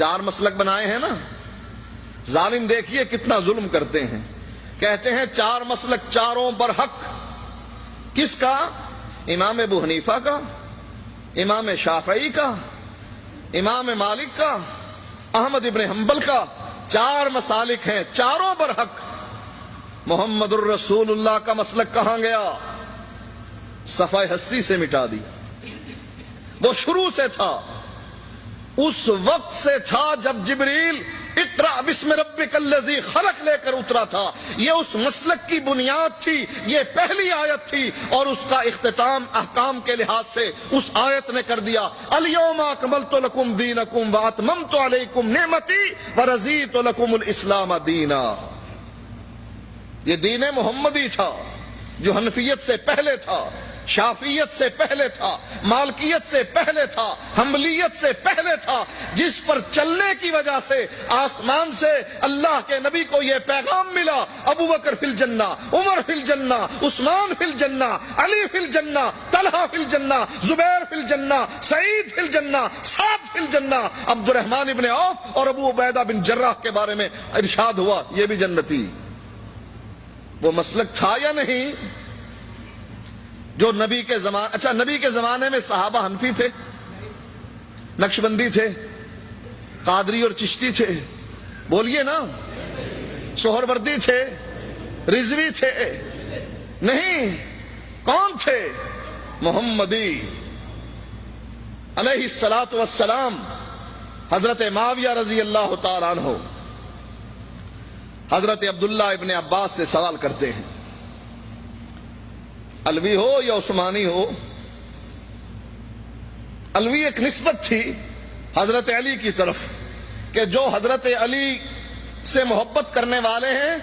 4 مسلک بنائے ہیں نا. ظالم دیکھیے کتنا ظلم کرتے ہیں. کہتے ہیں 4 مسلک چاروں پر حق. کس کا؟ امام ابو حنیفہ کا، امام شافعی کا، امام مالک کا، احمد ابن حنبل کا. 4 مسالک ہیں، چاروں پر حق. محمد الرسول اللہ کا مسلک کہاں گیا؟ صفحہ ہستی سے مٹا دی. وہ شروع سے تھا، اس وقت سے تھا جب جبریل اقرأ بسم ربک الذی خلق لے کر اترا تھا. یہ اس مسلک کی بنیاد تھی، یہ پہلی آیت تھی، اور اس کا اختتام احکام کے لحاظ سے اس آیت نے کر دیا. الیوم اکملت لکم دینکم واتممت علیکم نعمتی ورضیت لکم الاسلام دینا. یہ دین محمدی تھا جو حنفیت سے پہلے تھا، شافیت سے پہلے تھا، مالکیت سے پہلے تھا، حنبلیت سے پہلے تھا، جس پر چلنے کی وجہ سے آسمان سے اللہ کے نبی کو یہ پیغام ملا: ابو بکر فی الجنہ، عمر فی الجنہ، عثمان فی الجنہ، علی فی الجنہ، طلحہ فی الجنہ، زبیر فی الجنہ، سعید فی الجنہ، سعد فی الجنہ. عبد الرحمن ابن عوف اور ابو عبیدہ بن جراح کے بارے میں ارشاد ہوا یہ بھی جنتی. وہ مسلک تھا یا نہیں جو نبی کے زمانے؟ اچھا، نبی کے زمانے میں صحابہ حنفی تھے، نقشبندی تھے، قادری اور چشتی تھے؟ بولیے نا. سہروردی تھے، رضوی تھے؟ نہیں. کون تھے؟ محمدی علیہ الصلاۃ والسلام. حضرت معاویہ رضی اللہ تعالیٰ عنہ حضرت عبداللہ ابن عباس سے سوال کرتے ہیں، علوی ہو یا عثمانی ہو. علوی ایک نسبت تھی حضرت علی کی طرف کہ جو حضرت علی سے محبت کرنے والے ہیں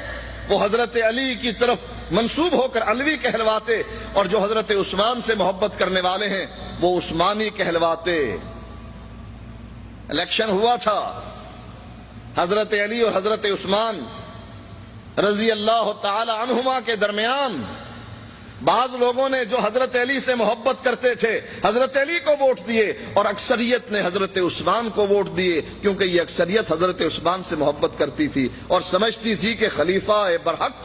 وہ حضرت علی کی طرف منسوب ہو کر علوی کہلواتے، اور جو حضرت عثمان سے محبت کرنے والے ہیں وہ عثمانی کہلواتے. الیکشن ہوا تھا حضرت علی اور حضرت عثمان رضی اللہ تعالی عنہما کے درمیان. بعض لوگوں نے جو حضرت علی سے محبت کرتے تھے حضرت علی کو ووٹ دیے، اور اکثریت نے حضرت عثمان کو ووٹ دیے، کیونکہ یہ اکثریت حضرت عثمان سے محبت کرتی تھی اور سمجھتی تھی کہ خلیفہ برحق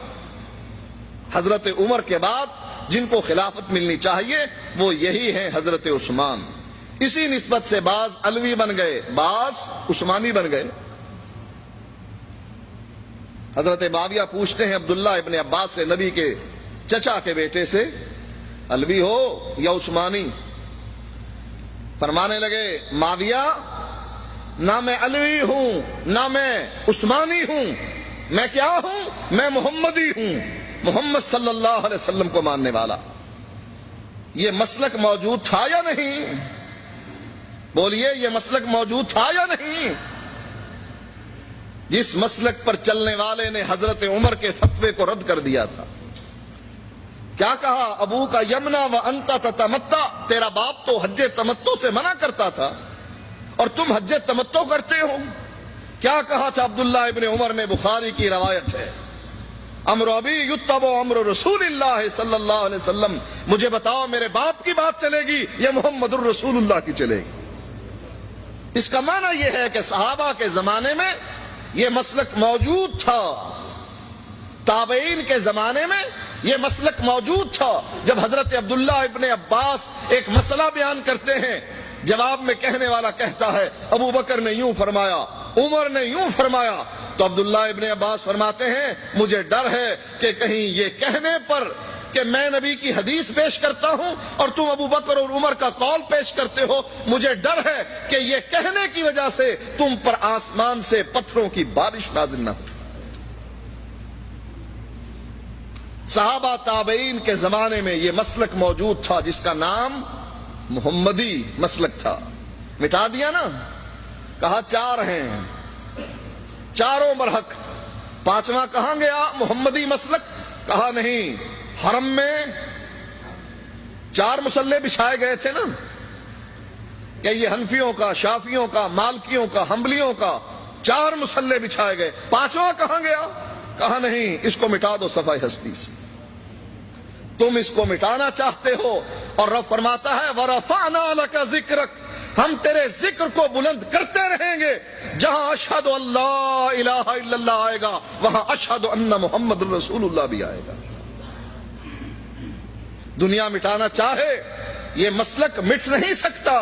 حضرت عمر کے بعد جن کو خلافت ملنی چاہیے وہ یہی ہیں حضرت عثمان. اسی نسبت سے بعض علوی بن گئے، بعض عثمانی بن گئے. حضرت معاویہ پوچھتے ہیں عبداللہ ابن عباس سے، نبی کے چچا کے بیٹے سے، علوی ہو یا عثمانی؟ فرمانے لگے معاویہ نہ میں علوی ہوں نہ میں عثمانی ہوں، میں کیا ہوں؟ میں محمدی ہوں، محمد صلی اللہ علیہ وسلم کو ماننے والا. یہ مسلک موجود تھا یا نہیں؟ بولیے، یہ مسلک موجود تھا یا نہیں؟ جس مسلک پر چلنے والے نے حضرت عمر کے فتوے کو رد کر دیا تھا. کیا کہا؟ ابو کا یمنا و انت تتمتع، تیرا باپ تو حج تمتع سے منع کرتا تھا اور تم حج تمتع کرتے ہو. کیا کہا تھا عبداللہ ابن عمر نے؟ بخاری کی روایت ہے، امر ابی یتبع امر رسول اللہ صلی اللہ علیہ وسلم. مجھے بتاؤ میرے باپ کی بات چلے گی یا محمد الرسول اللہ کی چلے گی؟ اس کا معنی یہ ہے کہ صحابہ کے زمانے میں یہ مسلک موجود تھا، تابعین کے زمانے میں یہ مسلک موجود تھا. جب حضرت عبداللہ ابن عباس ایک مسئلہ بیان کرتے ہیں، جواب میں کہنے والا کہتا ہے ابو بکر نے یوں فرمایا، عمر نے یوں فرمایا، تو عبداللہ ابن عباس فرماتے ہیں مجھے ڈر ہے کہ کہیں یہ کہنے پر کہ میں نبی کی حدیث پیش کرتا ہوں اور تم ابو بکر اور عمر کا قول پیش کرتے ہو، مجھے ڈر ہے کہ یہ کہنے کی وجہ سے تم پر آسمان سے پتھروں کی بارش نازل نہ ہو. صحابہ تابعین کے زمانے میں یہ مسلک موجود تھا جس کا نام محمدی مسلک تھا. مٹا دیا نا. کہا 4 ہیں، چاروں برحق. 5واں کہاں گیا؟ محمدی مسلک. کہا نہیں، حرم میں 4 مصلے بچھائے گئے تھے نا، کہ یہ حنفیوں کا، شافیوں کا، مالکیوں کا، حنبلیوں کا 4 مصلے بچھائے گئے. 5واں کہاں گیا؟ کہا نہیں، اس کو مٹا دو صفحہ ہستی سے. تم اس کو مٹانا چاہتے ہو، اور رب فرماتا ہے وَرَفَعْنَا لَكَ ذِكْرَكَ، ہم تیرے ذکر کو بلند کرتے رہیں گے. جہاں اشہد اللہ الہ الا اللہ آئے گا وہاں اشہد ان محمد رسول اللہ بھی آئے گا. دنیا مٹانا چاہے یہ مسلک مٹ نہیں سکتا.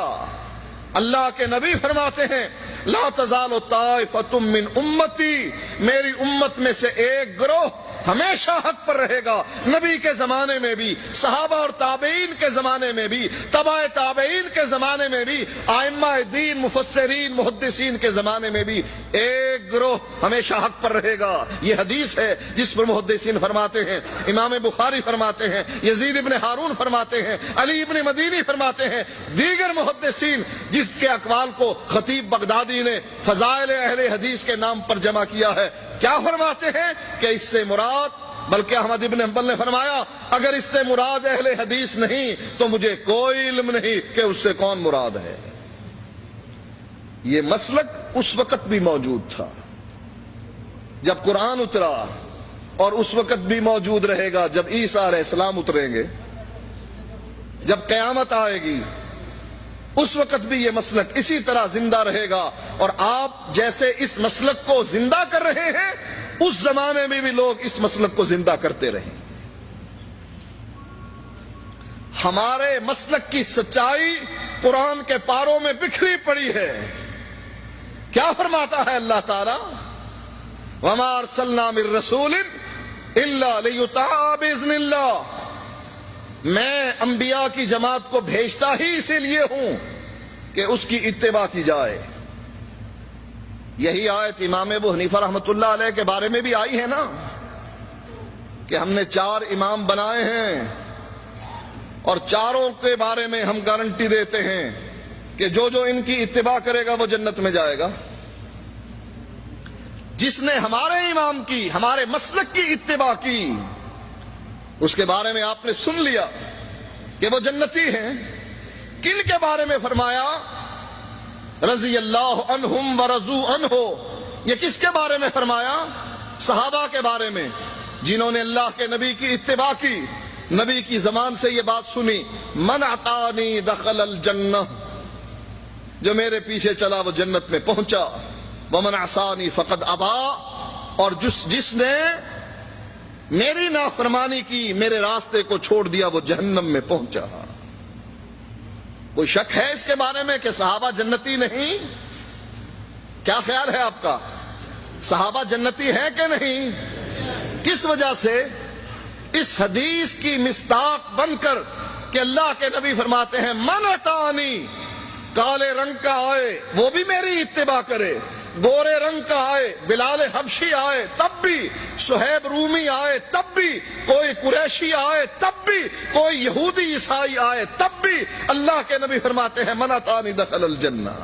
اللہ کے نبی فرماتے ہیں لا تزال طائفۃ من امتی، میری امت میں سے ایک گروہ ہمیشہ حق پر رہے گا. نبی کے زمانے میں بھی، صحابہ اور تابعین کے زمانے میں بھی، تبع تابعین کے زمانے میں بھی، ائمہ دین مفسرین محدثین کے زمانے میں بھی ایک گروہ ہمیشہ حق پر رہے گا. یہ حدیث ہے جس پر محدثین فرماتے ہیں، امام بخاری فرماتے ہیں، یزید ابن ہارون فرماتے ہیں، علی ابن مدینی فرماتے ہیں، دیگر محدثین جس کے اقوال کو خطیب بغدادی نے فضائل اہل حدیث کے نام پر جمع کیا ہے. کیا فرماتے ہیں کہ اس سے مراد، بلکہ احمد ابن حنبل نے فرمایا اگر اس سے مراد اہل حدیث نہیں تو مجھے کوئی علم نہیں کہ اس سے کون مراد ہے. یہ مسلک اس وقت بھی موجود تھا جب قرآن اترا، اور اس وقت بھی موجود رہے گا جب عیسیٰ علیہ السلام اتریں گے، جب قیامت آئے گی. اس وقت بھی یہ مسلک اسی طرح زندہ رہے گا. اور آپ جیسے اس مسلک کو زندہ کر رہے ہیں، اس زمانے میں بھی لوگ اس مسلک کو زندہ کرتے رہیں. ہمارے مسلک کی سچائی قرآن کے پاروں میں بکھری پڑی ہے. کیا فرماتا ہے اللہ تعالی؟ وَمَا أَرْسَلْنَا مِن رَّسُولٍ إِلَّا لِيُطَاعَ بِإِذْنِ اللَّهِ، میں انبیاء کی جماعت کو بھیجتا ہی اسی لیے ہوں کہ اس کی اتباع کی جائے. یہی آیت امام ابو حنیفہ رحمۃ اللہ علیہ کے بارے میں بھی آئی ہے نا کہ ہم نے 4 امام بنائے ہیں اور چاروں کے بارے میں ہم گارنٹی دیتے ہیں کہ جو جو ان کی اتباع کرے گا وہ جنت میں جائے گا. جس نے ہمارے امام کی، ہمارے مسلک کی اتباع کی، اس کے بارے میں آپ نے سن لیا کہ وہ جنتی ہیں. کن کے بارے میں فرمایا؟ رضی اللہ عنہم ورضوا عنہ. یہ کس کے بارے میں فرمایا؟ صحابہ کے بارے میں، جنہوں نے اللہ کے نبی کی اتباع کی، نبی کی زبان سے یہ بات سنی من اطاعنی دخل الجنہ، جو میرے پیچھے چلا وہ جنت میں پہنچا. ومن عصانی فقد ابا، اور جس نے میری نافرمانی کی، میرے راستے کو چھوڑ دیا، وہ جہنم میں پہنچا. کوئی شک ہے اس کے بارے میں کہ صحابہ جنتی نہیں؟ کیا خیال ہے آپ کا؟ صحابہ جنتی ہیں کہ نہیں؟ کس وجہ سے؟ اس حدیث کی مصداق بن کر کہ اللہ کے نبی فرماتے ہیں من اطاعنی، کالے رنگ کا آئے وہ بھی میری اتباع کرے، گورے رنگ کا آئے بلال حبشی آئے تب بھی، صہیب رومی آئے تب بھی، کوئی قریشی آئے تب بھی، کوئی یہودی عیسائی آئے تب بھی، اللہ کے نبی فرماتے ہیں من اطاعنی دخل الجنہ.